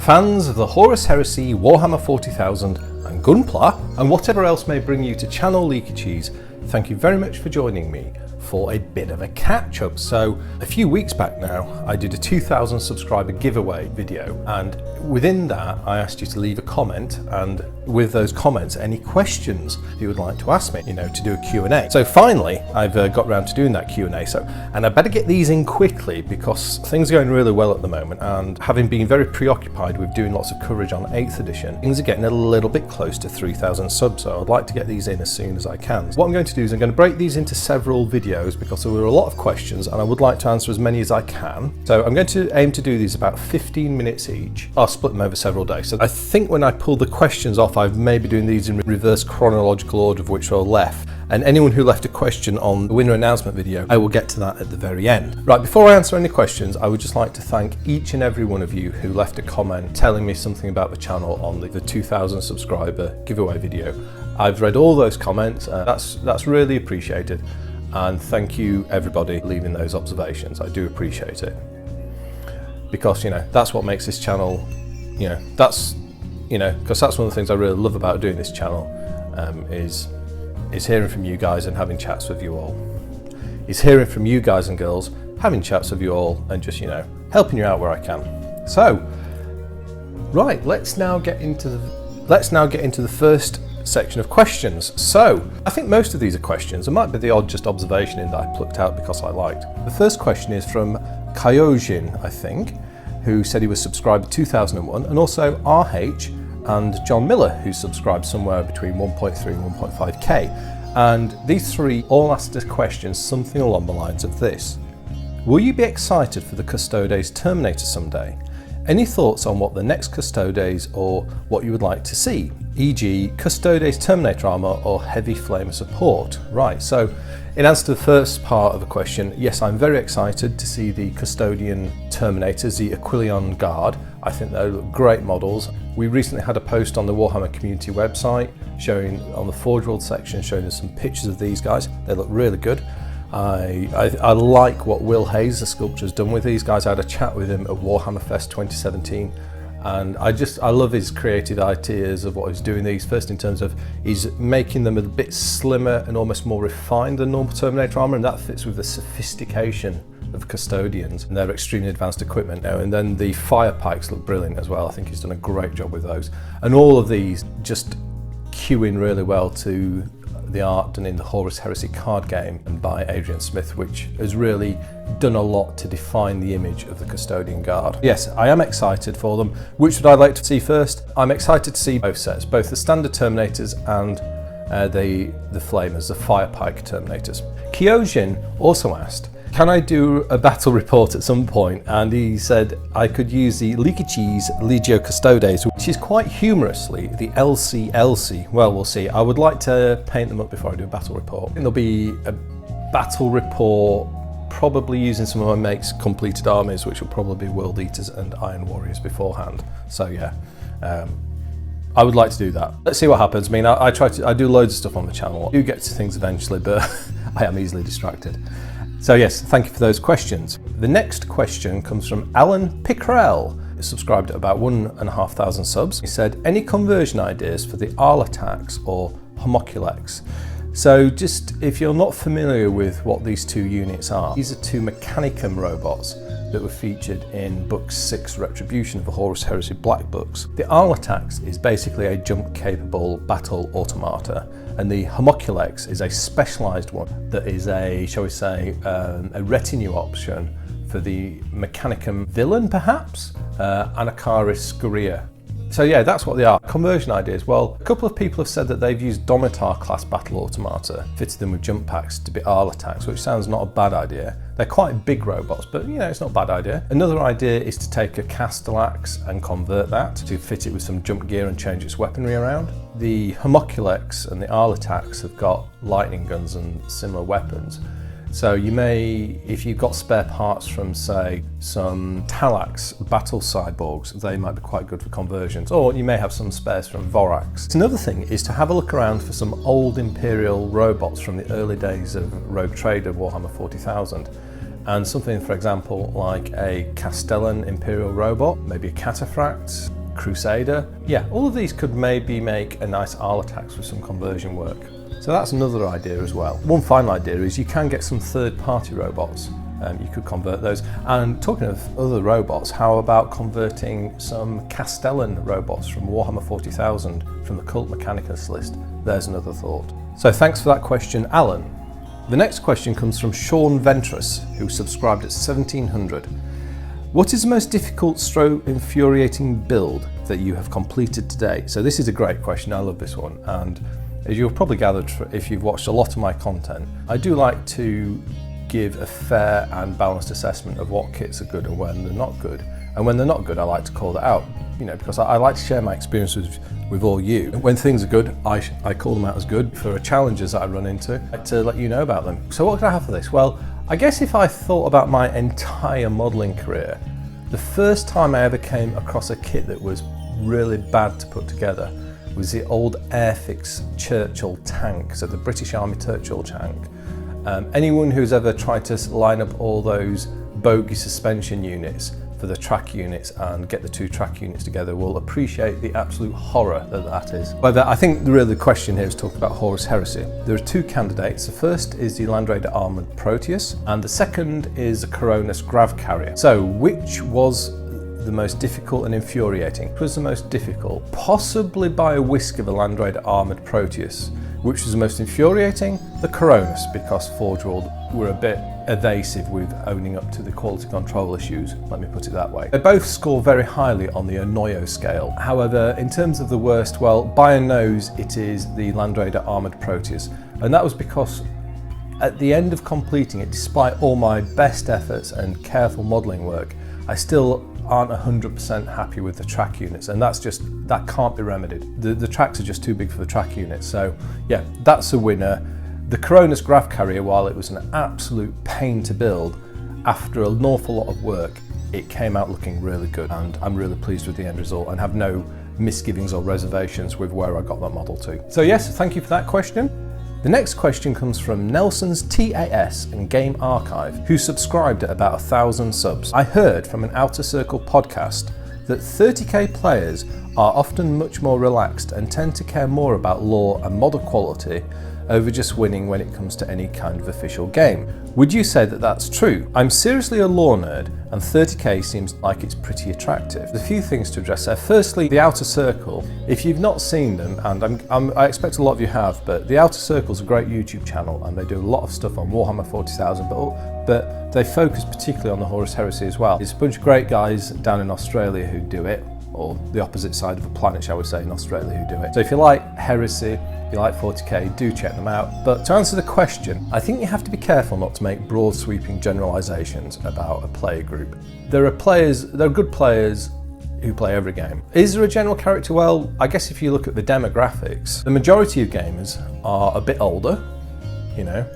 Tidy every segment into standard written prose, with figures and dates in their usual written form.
Fans of the Horus Heresy, Warhammer 40,000 and Gunpla, and whatever else may bring you to channel Leakycheese, thank you very much for joining me for a bit of a catch-up. So a few weeks back now I did a 2,000 subscriber giveaway video, and within that I asked you to leave a comment, and with those comments any questions you would like to ask me, to do a Q&A. So finally I've got around to doing that Q&A, and I better get these in quickly because things are going really well at the moment, and having been very preoccupied with doing lots of coverage on 8th edition, things are getting a little bit close to 3,000 subs, so I'd like to get these in as soon as I can. So what I'm going to do is I'm going to break these into several videos because there were a lot of questions and I would like to answer as many as I can. So I'm going to aim to do these about 15 minutes each. I'll split them over several days. So I think when I pull the questions off, I may be doing these in reverse chronological order of which are left. And anyone who left a question on the winner announcement video, I will get to that at the very end. Right, before I answer any questions, I would just like to thank each and every one of you who left a comment telling me something about the channel on the 2,000 subscriber giveaway video. I've read all those comments, that's really appreciated. And thank you everybody leaving those observations. I do appreciate it. Because that's what makes this channel, because that's one of the things I really love about doing this channel, is hearing from you guys and having chats with you all. Is hearing from you guys and girls, having chats with you all, and just helping you out where I can. So, right, let's now get into the first section of questions. So, I think most of these are questions. There might be the odd just observation in that I plucked out because I liked. The first question is from Custodian, I think, who said he was subscribed to 2001, and also RH and John Miller, who subscribed somewhere between 1.3 and 1.5k. And these three all asked a question something along the lines of this: will you be excited for the Custodes Terminator someday? Any thoughts on what the next Custodes or what you would like to see, e.g. Custodes Terminator armor or heavy flamer support? Right, so in answer to the first part of the question, yes, I'm very excited to see the Custodian Terminators, the Aquilion Guard. I think they look great models. We recently had a post on the Warhammer community website showing, on the Forge World section, showing us some pictures of these guys. They look really good. I like what Will Hayes, the sculptor, has done with these guys. I had a chat with him at Warhammer Fest 2017, and I love his creative ideas of what he's doing these. First, in terms of he's making them a bit slimmer and almost more refined than normal Terminator armor, and that fits with the sophistication of Custodians and their extremely advanced equipment now. And then the fire pikes look brilliant as well. I think he's done a great job with those, and all of these just cue in really well to the art done in the Horus Heresy card game and by Adrian Smith, which has really done a lot to define the image of the Custodian Guard. Yes, I am excited for them. Which would I like to see first? I'm excited to see both sets, both the standard Terminators and the Flamers, the Fire Pike Terminators. Kyojin also asked, can I do a battle report at some point? And he said I could use the Leakycheese Legio Custodes, which is quite humorously the LCLC. Well, we'll see. I would like to paint them up before I do a battle report. I think there'll be a battle report probably using some of my mate's completed armies, which will probably be World Eaters and Iron Warriors beforehand. So yeah, I would like to do that. Let's see what happens. I mean, I do loads of stuff on the channel. I do get to things eventually, but I am easily distracted. So yes, thank you for those questions. The next question comes from Alan Pickrell, who subscribed at about 1,500 subs. He said, any conversion ideas for the Arlatax or Homunculex? So just, if you're not familiar with what these two units are, these are two Mechanicum robots that were featured in Book 6 Retribution of the Horus Heresy Black Books. The Arlatax is basically a jump-capable battle automata, and the Homunculex is a specialised one that is a, shall we say, a retinue option for the Mechanicum villain, perhaps? Anacaris Scuria. So yeah, that's what they are. Conversion ideas. Well, a couple of people have said that they've used Domitar class battle automata, fitted them with jump packs to be Arlatax, which sounds not a bad idea. They're quite big robots, but it's not a bad idea. Another idea is to take a Castellax and convert that to fit it with some jump gear and change its weaponry around. The Homunculex and the Arlatax have got lightning guns and similar weapons. So you may, if you've got spare parts from, say, some Talax battle cyborgs, they might be quite good for conversions, or you may have some spares from Vorax. Another thing is to have a look around for some old Imperial robots from the early days of Rogue Trader Warhammer 40,000. And something, for example, like a Castellan Imperial robot, maybe a Cataphract, Crusader. Yeah, all of these could maybe make a nice Arlatax with some conversion work. So that's another idea as well. One final idea is you can get some third-party robots. You could convert those. And talking of other robots, how about converting some Castellan robots from Warhammer 40,000 from the Cult Mechanicus list? There's another thought. So thanks for that question, Alan. The next question comes from Sean Ventress, who subscribed at 1700. What is the most difficult / infuriating build that you have completed today? So this is a great question, I love this one. And as you've probably gathered if you've watched a lot of my content, I do like to give a fair and balanced assessment of what kits are good and when they're not good. And when they're not good, I like to call that out, because I like to share my experiences with all you. When things are good, I call them out as good. For challenges that I run into, I like to let you know about them. So what can I have for this? Well, I guess if I thought about my entire modelling career, the first time I ever came across a kit that was really bad to put together was the old Airfix Churchill tank, so the British Army Churchill tank. Anyone who's ever tried to line up all those bogey suspension units for the track units and get the two track units together will appreciate the absolute horror that is. But I think really the question here is talking about Horus Heresy. There are two candidates. The first is the Land Raider Armoured Proteus, and the second is a Coronis Grav Carrier. So which was the most difficult and infuriating? Which was the most difficult? Possibly by a whisk of a Land Raider Armoured Proteus. Which was the most infuriating? The Coronis, because Forge World were a bit evasive with owning up to the quality control issues, let me put it that way. They both score very highly on the Annoyo scale. However, in terms of the worst, well, by a nose, it is the Land Raider Armoured Proteus. And that was because at the end of completing it, despite all my best efforts and careful modelling work, I still aren't 100% happy with the track units, and that can't be remedied. The tracks are just too big for the track units. So yeah, that's a winner. The Coronis Grav Carrier, while it was an absolute pain to build, after an awful lot of work, it came out looking really good, and I'm really pleased with the end result and have no misgivings or reservations with where I got that model to. So yes, thank you for that question. The next question comes from Nelson's TAS and Game Archive, who subscribed at about 1,000 subs. I heard from an Outer Circle podcast that 30k players are often much more relaxed and tend to care more about lore and model quality over just winning when it comes to any kind of official game. Would you say that that's true? I'm seriously a lore nerd, and 30k seems like it's pretty attractive. There's a few things to address there. Firstly, the Outer Circle. If you've not seen them, and I expect a lot of you have, but the Outer Circle's a great YouTube channel, and they do a lot of stuff on Warhammer 40,000, but they focus particularly on the Horus Heresy as well. There's a bunch of great guys down in Australia who do it, or the opposite side of the planet, shall we say, in Australia who do it. So if you like Heresy, you like 40k, do check them out. But to answer the question, I think you have to be careful not to make broad sweeping generalizations about a player group. There are good players who play every game. Is there a general character? Well, I guess if you look at the demographics, the majority of gamers are a bit older,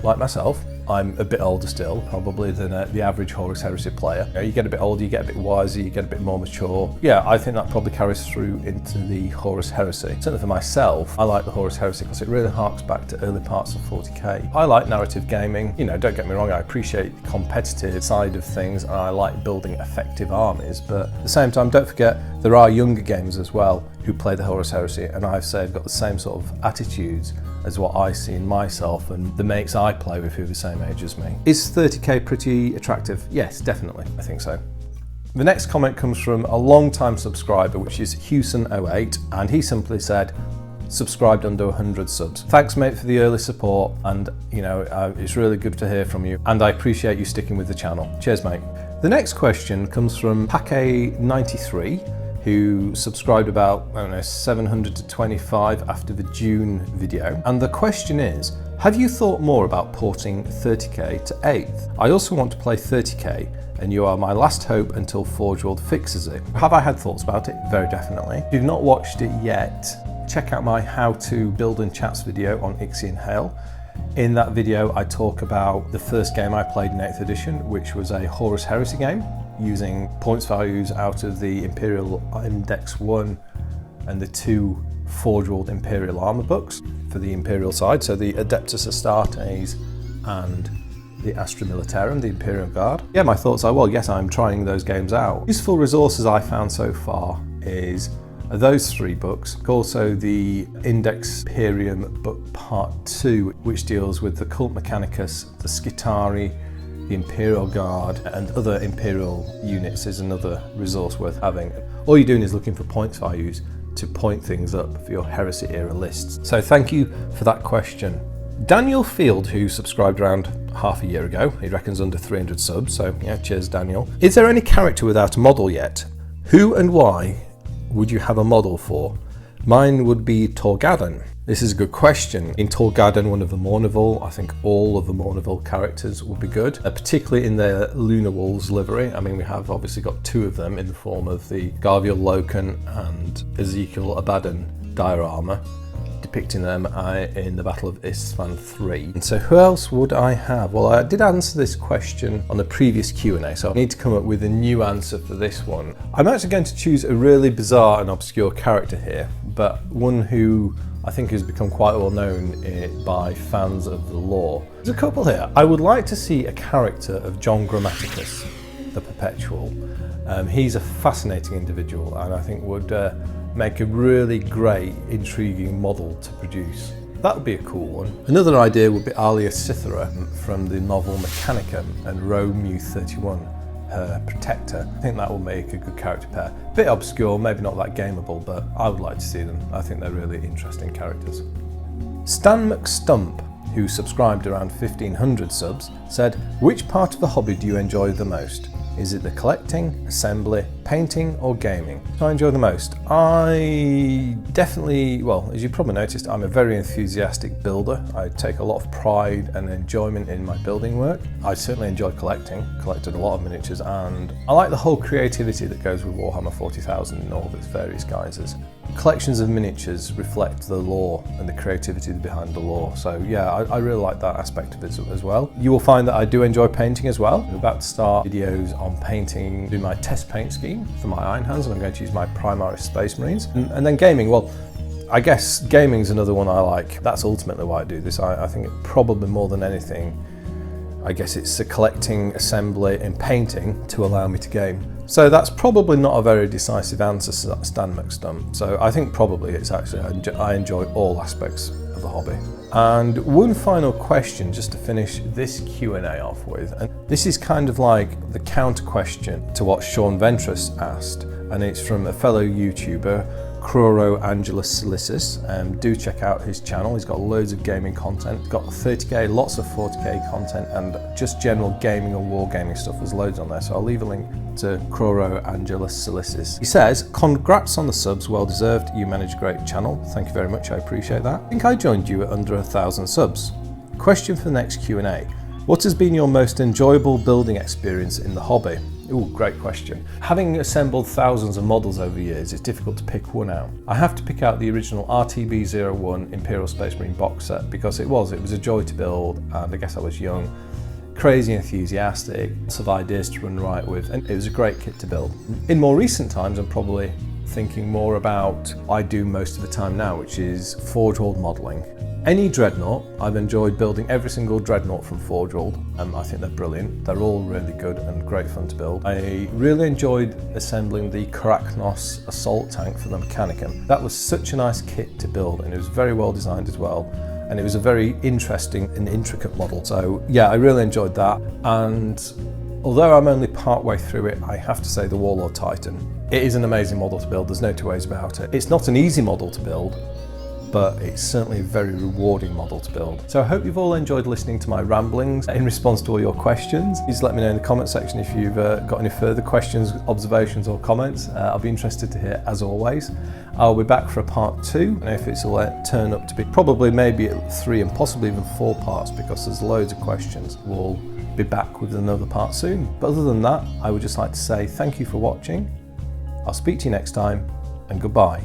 like myself. I'm a bit older still, probably, than the average Horus Heresy player. You get a bit older, you get a bit wiser, you get a bit more mature. Yeah, I think that probably carries through into the Horus Heresy. Certainly for myself, I like the Horus Heresy because it really harks back to early parts of 40k. I like narrative gaming. Don't get me wrong, I appreciate the competitive side of things, and I like building effective armies, but at the same time, don't forget, there are younger gamers as well who play the Horus Heresy, and I've got the same sort of attitudes as what I see in myself and the mates I play with who are the same age as me. Is 30k pretty attractive? Yes, definitely, I think so. The next comment comes from a long-time subscriber, which is Hewson08, and he simply said, subscribed under 100 subs. Thanks, mate, for the early support, and it's really good to hear from you, and I appreciate you sticking with the channel. Cheers, mate. The next question comes from Pake93, who subscribed about, 700 to 25 after the June video. And the question is, have you thought more about porting 30k to 8th? I also want to play 30k, and you are my last hope until Forge World fixes it. Have I had thoughts about it? Very definitely. If you've not watched it yet, check out my how to build and chats video on Ixion Hail. In that video, I talk about the first game I played in 8th edition, which was a Horus Heresy game, using points values out of the Imperial Index 1 and the 2 Forge World Imperial Armour books for the Imperial side, so the Adeptus Astartes and the Astra Militarum, the Imperial Guard. Yeah, my thoughts are, well, yes, I'm trying those games out. Useful resources I found so far is those 3 books, also the Index Imperium book part 2, which deals with the Cult Mechanicus, the Skitari, the Imperial Guard and other Imperial units is another resource worth having. All you're doing is looking for points values to point things up for your Heresy era lists. So thank you for that question. Daniel Field, who subscribed around half a year ago, he reckons under 300 subs, so yeah, cheers Daniel. Is there any character without a model yet? Who and why would you have a model for? Mine would be Torgadan. This is a good question. In Torgadan, one of the Mournival, I think all of the Mournival characters would be good, particularly in their Lunar Wolves livery. I mean, we have obviously got 2 of them in the form of the Garviel Loken and Ezekiel Abaddon diorama, depicting them in the Battle of Isfahan 3. And so who else would I have? Well, I did answer this question on a previous Q&A, so I need to come up with a new answer for this one. I'm actually going to choose a really bizarre and obscure character here, but one who I think has become quite well known by fans of the lore. There's a couple here. I would like to see a character of John Grammaticus, the Perpetual. He's a fascinating individual and I think would make a really great, intriguing model to produce. That would be a cool one. Another idea would be Alia Cythera from the novel Mechanicum and Mu 31, her protector. I think that will make a good character pair. Bit obscure, maybe not that gameable, but I would like to see them. I think they're really interesting characters. Stan McStump, who subscribed around 1500 subs, said, which part of the hobby do you enjoy the most? Is it the collecting, assembly, painting or gaming? I enjoy the most. I definitely, well, as you probably noticed, I'm a very enthusiastic builder. I take a lot of pride and enjoyment in my building work. I certainly enjoy collecting, collected a lot of miniatures, and I like the whole creativity that goes with Warhammer 40,000 in all of its various guises. Collections of miniatures reflect the lore and the creativity behind the lore. So yeah, I really like that aspect of it as well. You will find that I do enjoy painting as well. I'm about to start videos on painting, do my test paint scheme for my Iron Hands, and I'm going to use my Primaris Space Marines. And then gaming, well, I guess gaming's another one I like. That's ultimately why I do this. I think it probably more than anything, I guess it's the collecting, assembly and painting to allow me to game. So that's probably not a very decisive answer, Stan McStump. So I think probably it's actually, I enjoy all aspects of the hobby. And one final question just to finish this Q&A off with. And this is kind of like the counter question to what Sean Ventris asked. And it's from a fellow YouTuber, Croro Angelus Silicis. Do check out his channel. He's got loads of gaming content. He's got 30k, lots of 40k content, and just general gaming and wargaming stuff. There's loads on there, so I'll leave a link to Croro Angelus Silicis. He says, congrats on the subs, well deserved. You manage a great channel. Thank you very much, I appreciate that. I think I joined you at under 1,000 subs. Question for the next Q&A. What has been your most enjoyable building experience in the hobby? Ooh, great question. Having assembled thousands of models over the years, it's difficult to pick one out. I have to pick out the original RTB01 Imperial Space Marine box set because it was a joy to build, and I guess I was young, crazy enthusiastic, lots of ideas to run right with, and it was a great kit to build. In more recent times, I'm probably thinking more about what I do most of the time now, which is Forge World modelling. Any Dreadnought, I've enjoyed building every single Dreadnought from Forge World. I think they're brilliant. They're all really good and great fun to build. I really enjoyed assembling the Karaknos assault tank for the Mechanicum. That was such a nice kit to build, and it was very well designed as well. And it was a very interesting and intricate model. So yeah, I really enjoyed that. And although I'm only part way through it, I have to say the Warlord Titan. It is an amazing model to build, there's no two ways about it. It's not an easy model to build, but it's certainly a very rewarding model to build. So I hope you've all enjoyed listening to my ramblings in response to all your questions. Please let me know in the comment section if you've got any further questions, observations or comments. I'll be interested to hear as always. I'll be back for a part 2, and if it's will turn up to be probably maybe 3 and possibly even 4 parts because there's loads of questions. We'll be back with another part soon. But other than that, I would just like to say thank you for watching. I'll speak to you next time, and goodbye.